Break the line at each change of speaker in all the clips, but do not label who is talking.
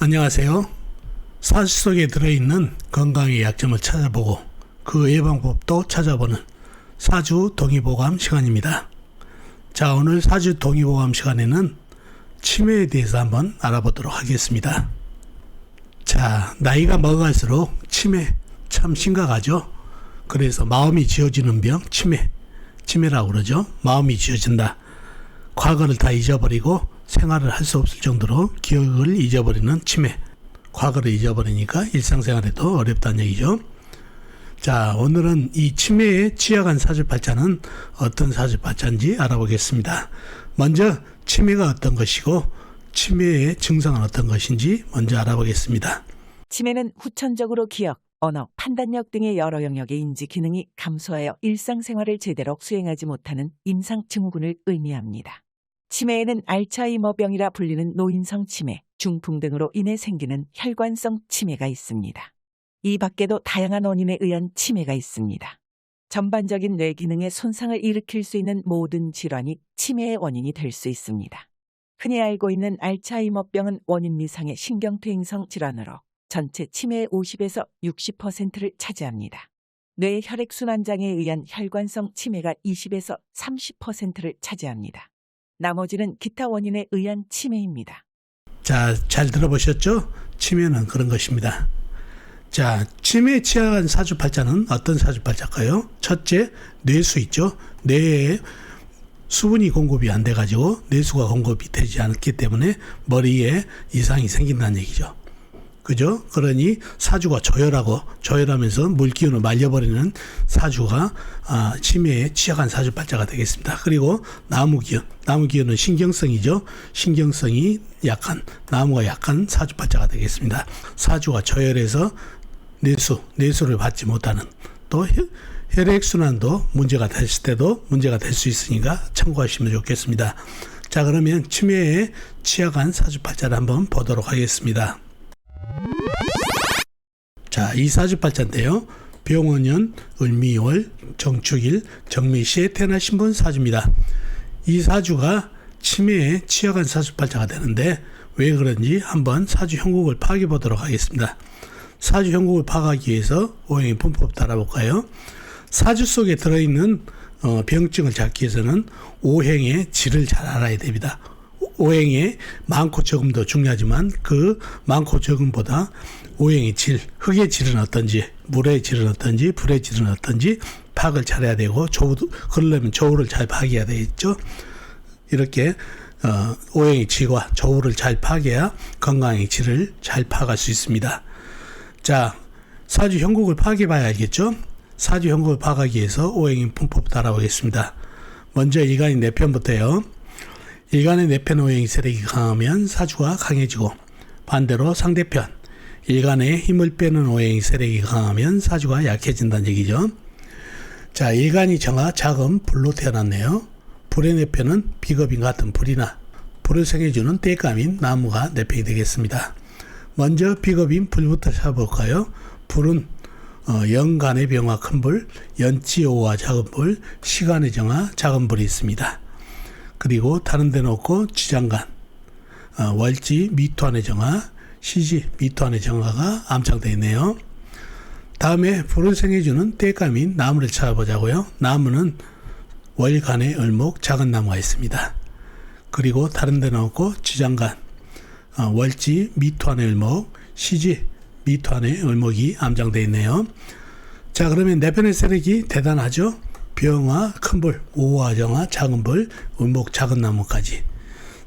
안녕하세요. 사주 속에 들어있는 건강의 약점을 찾아보고 그 예방법도 찾아보는 사주 동의보감 시간입니다. 자, 오늘 사주 동의보감 시간에는 치매에 대해서 한번 알아보도록 하겠습니다. 자, 나이가 먹어갈수록 치매 참 심각하죠. 그래서 마음이 지어지는 병, 치매라고 그러죠. 마음이 지어진다. 과거를 다 잊어버리고 생활을 할 수 없을 정도로 기억을 잊어버리는 치매. 과거를 잊어버리니까 일상생활에도 어렵다는 얘기죠. 자, 오늘은 이 치매에 취약한 사주팔자는 어떤 사주팔자인지 알아보겠습니다. 먼저 치매가 어떤 것이고 치매의 증상은 어떤 것인지 먼저 알아보겠습니다.
치매는 후천적으로 기억, 언어, 판단력 등의 여러 영역의 인지 기능이 감소하여 일상생활을 제대로 수행하지 못하는 임상증후군을 의미합니다. 치매에는 알츠하이머병이라 불리는 노인성 치매, 중풍 등으로 인해 생기는 혈관성 치매가 있습니다. 이 밖에도 다양한 원인에 의한 치매가 있습니다. 전반적인 뇌 기능에 손상을 일으킬 수 있는 모든 질환이 치매의 원인이 될 수 있습니다. 흔히 알고 있는 알츠하이머병은 원인 미상의 신경퇴행성 질환으로 전체 치매의 50에서 60%를 차지합니다. 뇌 혈액순환장애에 의한 혈관성 치매가 20에서 30%를 차지합니다. 나머지는 기타 원인에 의한 치매입니다.
자, 잘 들어보셨죠? 치매는 그런 것입니다. 자, 치매에 취약한 사주팔자는 어떤 사주팔자일까요? 첫째, 뇌수 있죠. 뇌에 수분이 공급이 안 돼가지고 뇌수가 공급이 되지 않기 때문에 머리에 이상이 생긴다는 얘기죠. 그죠? 그러니 사주가 조열하면서 물기운을 말려버리는 사주가 치매에 취약한 사주팔자가 되겠습니다. 그리고 나무기운은 신경성이죠. 신경성이 약한, 나무가 약한 사주팔자가 되겠습니다. 사주가 조열해서 뇌수를 받지 못하는, 또 혈액순환도 문제가 됐을 때도 문제가 될 수 있으니까 참고하시면 좋겠습니다. 자, 그러면 치매에 취약한 사주팔자를 한번 보도록 하겠습니다. 자, 이 사주팔자인데요. 병원년, 을미월, 정축일, 정미시에 태어나신 분 사주입니다. 이 사주가 치매에 취약한 사주팔자가 되는데 왜 그런지 한번 사주 형국을 파악해 보도록 하겠습니다. 사주 형국을 파악하기 위해서 오행의 분법부터 알아볼까요? 사주 속에 들어있는 병증을 잡기 위해서는 오행의 질을 잘 알아야 됩니다. 오행의 많고 적음도 중요하지만 그 많고 적음보다 오행의 질, 흙의 질은 어떤지, 물의 질은 어떤지, 불의 질은 어떤지 파악을 잘해야 되고, 그러려면 조우를 잘 파악해야 되겠죠. 이렇게 오행의 질과 조우를 잘 파악해야 건강의 질을 잘 파악할 수 있습니다. 자, 사주 형국을 파악해 봐야 알겠죠. 사주 형국을 파악하기 위해서 오행의 분법부터 알아보겠습니다. 먼저 일간의 내편부터요. 일간의 내편 오행의 세력이 강하면 사주가 강해지고, 반대로 상대편 일간의 힘을 빼는 오행의 세력이 강하면 사주가 약해진다는 얘기죠. 자, 일간이 정화, 자금, 불로 태어났네요. 불의 내편은 비겁인 같은 불이나 불을 생해주는 땔감인 나무가 내편이 되겠습니다. 먼저 비겁인 불부터 찾아볼까요? 불은 연간의 병화 큰 불, 연지오화 작은 불, 시간의 정화 작은 불이 있습니다. 그리고 다른 데는 없고 지장간, 월지 미토안의 정화, 시지 미토안의 정화가 암창되어 있네요. 다음에 불을 생해주는 땔감인 나무를 찾아보자고요. 나무는 월간의 을목 작은 나무가 있습니다. 그리고 다른 데는 없고 지장간, 월지 미토안의 을목, 시지 미토안의 을목이 암장되어 있네요. 자, 그러면 내편의 세력이 대단하죠. 병화, 큰불, 오화, 정화, 작은불, 을목, 작은 나무까지.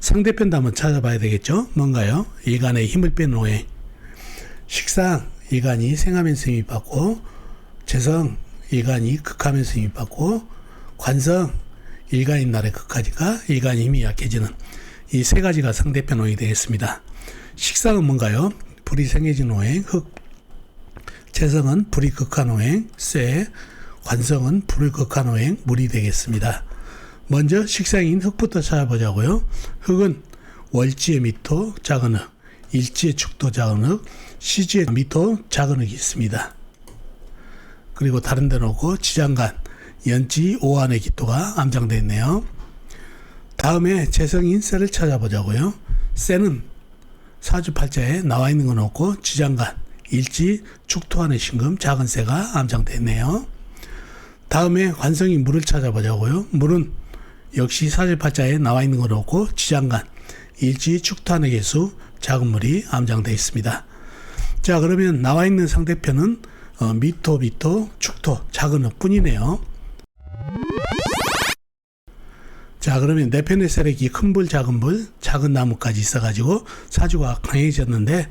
상대편도 한번 찾아봐야 되겠죠. 뭔가요? 일간의 힘을 빼는 오행. 식상, 일간이 생하면서 힘이 받고, 재성, 일간이 극하면서 힘이 받고, 관성, 일간인 날의 극까지가 일간의 힘이 약해지는 이 세 가지가 상대편 오행이 되겠습니다. 식상은 뭔가요? 불이 생해진 오행, 흑. 재성은 불이 극한 오행, 쇠. 관성은 불을 극한 오행, 물이 되겠습니다. 먼저 식상인 흙부터 찾아보자고요. 흙은 월지의 미토, 작은 흙, 일지의 축토, 작은 흙, 시지의 미토, 작은 흙이 있습니다. 그리고 다른 데는 없고 지장간, 연지, 오한의 기토가 암장되어 있네요. 다음에 재성인 쇠를 찾아보자고요. 쇠는 사주팔자에 나와 있는 건 없고 지장간, 일지, 축토안의 신금, 작은 새가 암장되어 있네요. 다음에 관성이 물을 찾아보자고요. 물은 역시 사주팔자에 나와 있는 건 없고 지장간, 일지, 축토안의 개수, 작은 물이 암장되어 있습니다. 자, 그러면 나와 있는 상대편은 미토, 축토, 작은 흙뿐이네요. 자, 그러면 내 편의 세력이 큰 불, 작은 나무까지 있어가지고 사주가 강해졌는데,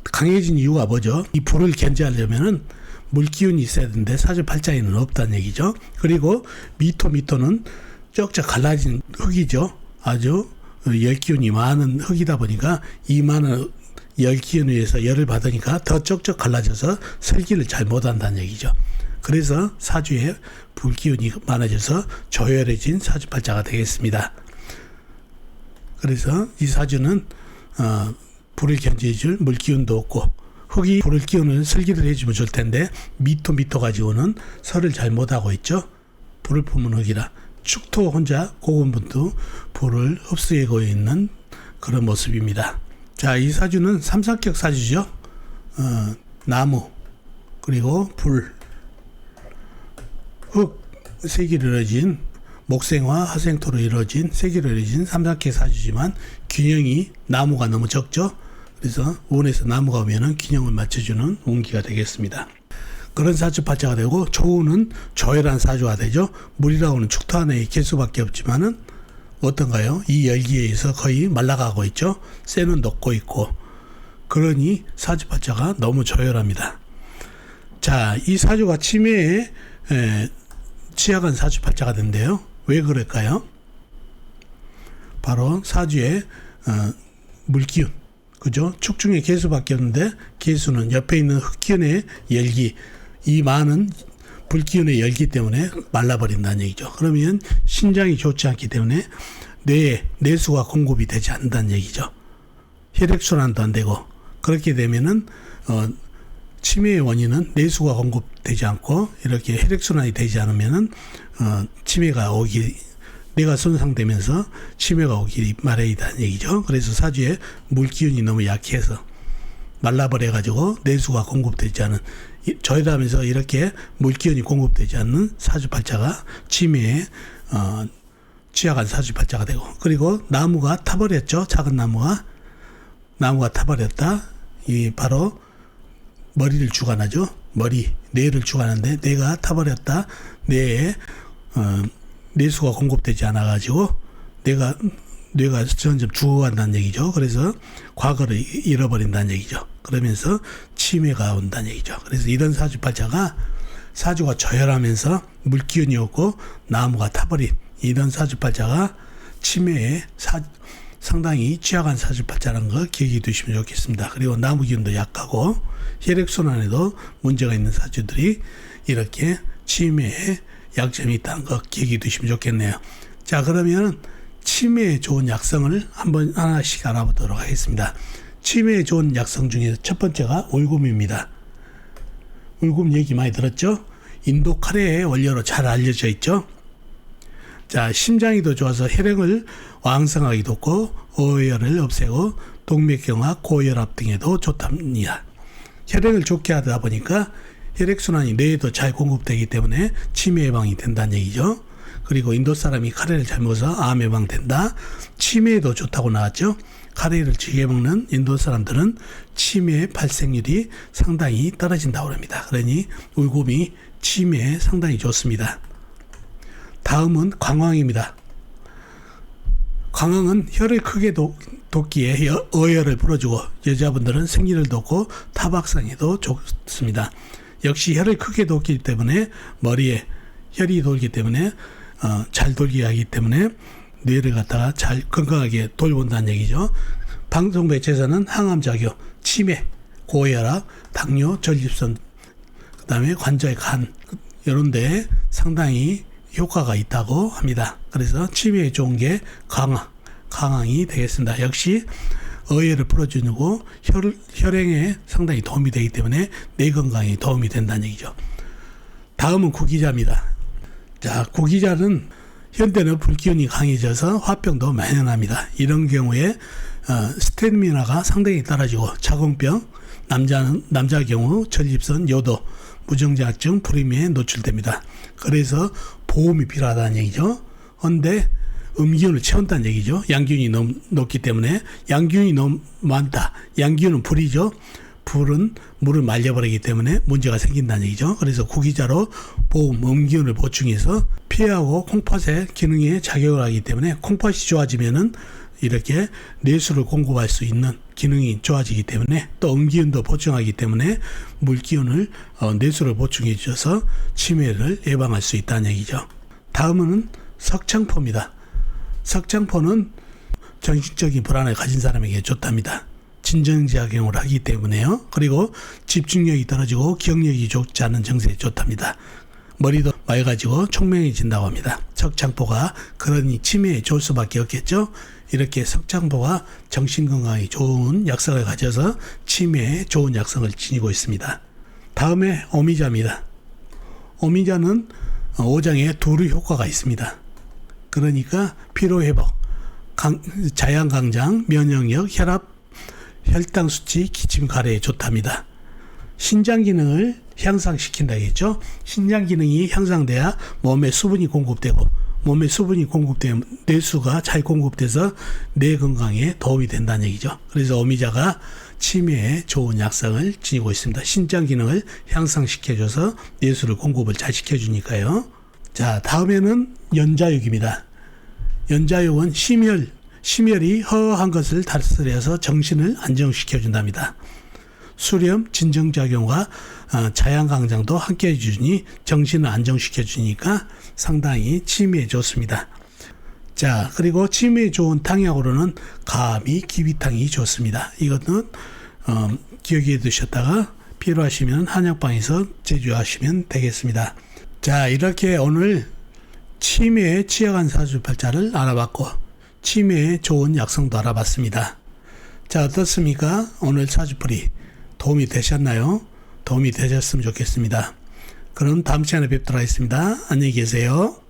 강해진 이유가 뭐죠? 이 불을 견제하려면은 물기운이 있어야 되는데 사주팔자에는 없다는 얘기죠. 그리고 미토는 쩍쩍 갈라진 흙이죠. 아주 열기운이 많은 흙이다 보니까 이 많은 열기운에 의해서 열을 받으니까 더 쩍쩍 갈라져서 설기를 잘 못한다는 얘기죠. 그래서 사주에 불기운이 많아져서 조열해진 사주팔자가 되겠습니다. 그래서 이 사주는 불을 견제해줄 물기운도 없고, 흙이 불을 끼우는 설기를 해주면 좋을 텐데 미토 가지고는 설을 잘 못하고 있죠. 불을 품은 흙이라. 축토 혼자 고군분투 불을 흡수하고 있는 그런 모습입니다. 자, 이 사주는 삼사격 사주죠. 나무, 그리고 불, 흙, 세기로 이루어진 목생화, 화생토로 이루어진 세기로 이루어진 삼사격 사주지만 균형이 나무가 너무 적죠. 그래서 원에서 나무가 오면은 균형을 맞춰주는 운기가 되겠습니다. 그런 사주팔자가 되고, 조우는 조열한 사주가 되죠. 물이라고는 축토안의 개수밖에 없지만은 어떤가요? 이 열기에 의해서 거의 말라가고 있죠. 쇠는 녹고 있고, 그러니 사주팔자가 너무 조열합니다. 자, 이 사주가 치매에 취약한 사주팔자가 된대요. 왜 그럴까요? 바로 사주의 물기운, 그죠? 축중의 개수밖에 없는데 개수는 옆에 있는 흙기운의 열기, 이 많은 불기운의 열기 때문에 말라버린다는 얘기죠. 그러면 신장이 좋지 않기 때문에 뇌에 내수가 공급이 되지 않는다는 얘기죠. 혈액순환도 안 되고, 그렇게 되면은 치매의 원인은 내수가 공급되지 않고 이렇게 혈액순환이 되지 않으면은 치매가 오기, 뇌가 손상되면서 치매가 오기 마련이다는 얘기죠. 그래서 사주에 물기운이 너무 약해서 말라버려가지고 내수가 공급되지 않은, 조열하면서 이렇게 물기운이 공급되지 않는 사주팔자가 치매에 취약한 사주팔자가 되고, 그리고 나무가 타버렸죠. 작은 나무가 타버렸다. 이 바로 머리를 주관하죠. 뇌를 주관하는데 뇌가 타버렸다. 뇌에 내수가 공급되지 않아가지고 뇌가 점점 죽어간다는 얘기죠. 그래서 과거를 잃어버린다는 얘기죠. 그러면서 치매가 온다는 얘기죠. 그래서 이런 사주팔자가, 사주가 조열하면서 물기운이 없고 나무가 타버린 이런 사주팔자가 치매에 상당히 취약한 사주팔자라는 거 기억해 두시면 좋겠습니다. 그리고 나무 기운도 약하고 혈액순환에도 문제가 있는 사주들이 이렇게 치매에 약점이 있다는 거 기억해 두시면 좋겠네요. 자, 그러면 치매에 좋은 약성을 한번 하나씩 알아보도록 하겠습니다. 치매에 좋은 약성 중에 첫 번째가 울금입니다. 울금 얘기 많이 들었죠? 인도 카레의 원료로 잘 알려져 있죠? 자, 심장이 더 좋아서 혈액을 왕성하게 돕고 어혈을 없애고 동맥경화, 고혈압 등에도 좋답니다. 혈액을 좋게 하다 보니까 혈액순환이 뇌에도 잘 공급되기 때문에 치매 예방이 된다는 얘기죠. 그리고 인도 사람이 카레를 잘 먹어서 암 예방된다. 치매에도 좋다고 나왔죠. 카레를 즐겨 먹는 인도 사람들은 치매 발생률이 상당히 떨어진다고 합니다. 그러니 울금이 치매에 상당히 좋습니다. 다음은 광황입니다. 광황은 혀를 크게 돋기에 어혈을 풀어주고 여자분들은 생리를 돕고 타박상에도 좋습니다. 역시 혀를 크게 돋기 때문에 머리에 혈이 돌기 때문에 잘 돌게 하기 때문에 뇌를 갖다가 잘 건강하게 돌본다는 얘기죠. 방송 매체에서는 항암작용, 치매, 고혈압, 당뇨, 전립선, 그 다음에 관절, 간 이런 데에 상당히 효과가 있다고 합니다. 그래서 치매에 좋은 게 강황이 되겠습니다. 역시 어혈을 풀어주고 혈행에 상당히 도움이 되기 때문에 뇌 건강에 도움이 된다는 얘기죠. 다음은 구기자입니다. 자, 구기자는 현대는 불기운이 강해져서 화병도 만연합니다. 이런 경우에 스태미나가 상당히 떨어지고 자궁병, 남자 경우 전립선, 요도, 무정자증, 불임에 노출됩니다. 그래서 보험이 필요하다는 얘기죠. 그런데 음기운을 채운다는 얘기죠. 양기운이 너무 높기 때문에. 양기운이 너무 많다. 양기운은 불이죠. 불은 물을 말려버리기 때문에 문제가 생긴다는 얘기죠. 그래서 구기자로 보험, 음기운을 보충해서 폐하고 콩팥의 기능에 작용을 하기 때문에 콩팥이 좋아지면은 이렇게 내수를 공급할 수 있는 기능이 좋아지기 때문에 또 음기운도 보충하기 때문에 물기운을 내수를 보충해 주셔서 치매를 예방할 수 있다는 얘기죠. 다음은 석창포입니다. 석창포는 정신적인 불안을 가진 사람에게 좋답니다. 진정작용을 하기 때문에요. 그리고 집중력이 떨어지고 기억력이 좋지 않은 증세에 좋답니다. 머리도 맑아지고 총명해진다고 합니다. 석창포가 그러니 치매에 좋을 수밖에 없겠죠. 이렇게 석창포가 정신건강에 좋은 약성을 가져서 치매에 좋은 약성을 지니고 있습니다. 다음에 오미자입니다. 오미자는 오장에 두루 효과가 있습니다. 그러니까 피로회복, 자양강장, 면역력, 혈압, 혈당 수치, 기침 가래에 좋답니다. 신장 기능을 향상시킨다겠죠. 신장 기능이 향상돼야 몸에 수분이 공급되고 몸에 수분이 공급되면 뇌수가 잘 공급돼서 뇌 건강에 도움이 된다는 얘기죠. 그래서 오미자가 치매에 좋은 약성을 지니고 있습니다. 신장 기능을 향상시켜줘서 뇌수를 공급을 잘 시켜주니까요. 자, 다음에는 연자육입니다. 연자육은 심혈이 허한 것을 다스려서 정신을 안정시켜준답니다. 수렴, 진정작용과 자양강장도 함께 해주니 정신을 안정시켜주니까 상당히 치매에 좋습니다. 자, 그리고 치매에 좋은 탕약으로는 가미, 기비탕이 좋습니다. 이것은 기억해 두셨다가 필요하시면 한약방에서 제조하시면 되겠습니다. 자, 이렇게 오늘 치매에 취약한 사주팔자를 알아봤고 치매에 좋은 약성도 알아봤습니다. 자, 어떻습니까? 오늘 사주풀이 도움이 되셨나요? 도움이 되셨으면 좋겠습니다. 그럼 다음 시간에 뵙도록 하겠습니다. 안녕히 계세요.